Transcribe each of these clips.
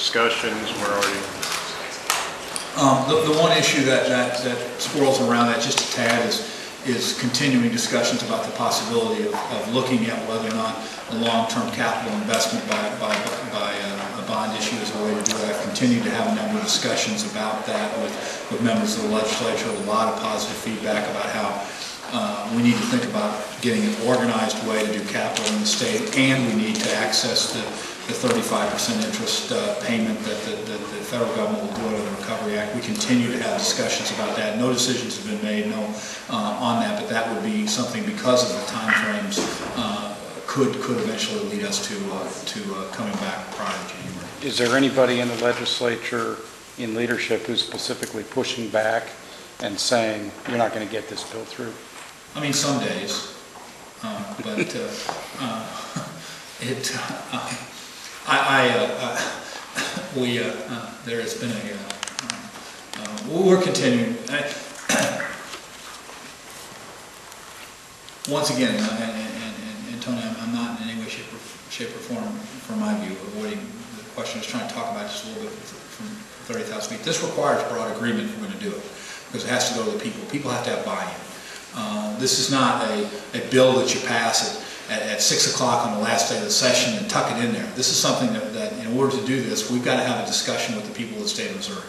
discussions? Where are you? The one issue that swirls around that just a tad is continuing discussions about the possibility of looking at whether or not a long-term capital investment by a bond issue is a way to do it. I've continued to have a number of discussions about that with members of the legislature. A lot of positive feedback about how we need to think about getting an organized way to do capital in the state, and we need to access the 35% interest payment that the federal government will do under the Recovery Act. We continue to have discussions about that. No decisions have been made on that, but that would be something, because of the time frames, could eventually lead us to coming back prior to January. Is there anybody in the legislature in leadership who's specifically pushing back and saying you're not going to get this bill through? I mean, some days, but there has been we're continuing. Once again, and Tony, I'm not in any way, shape or form, from my view, avoiding the question I was trying to talk about just a little bit from 30,000 feet. This requires broad agreement if we're going to do it, because it has to go to the people. People have to have buy-in. This is not a bill that you pass at 6 o'clock on the last day of the session and tuck it in there. This is something that in order to do this, we've got to have a discussion with the people of the state of Missouri.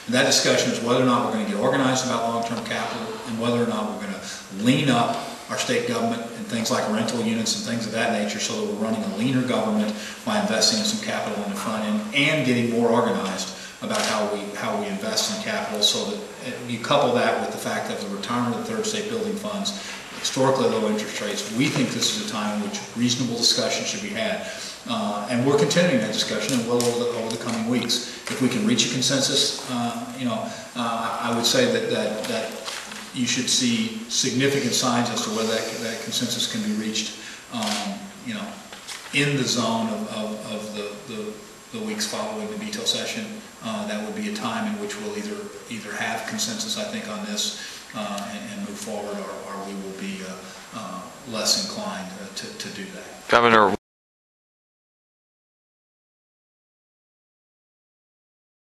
And that discussion is whether or not we're going to get organized about long-term capital, and whether or not we're going to lean up our state government and things like rental units and things of that nature, so that we're running a leaner government by investing in some capital in the front end and getting more organized about how we invest in capital, so that you couple that with the fact that the retirement of the third state building funds, historically low interest rates. We think this is a time in which reasonable discussion should be had, and we're continuing that discussion and will over the coming weeks. If we can reach a consensus, I would say that you should see significant signs as to whether that consensus can be reached, in the zone of the weeks following the veto session. That would be a time in which we'll either have consensus, I think, on this and move forward, or we will be less inclined to do that. Governor,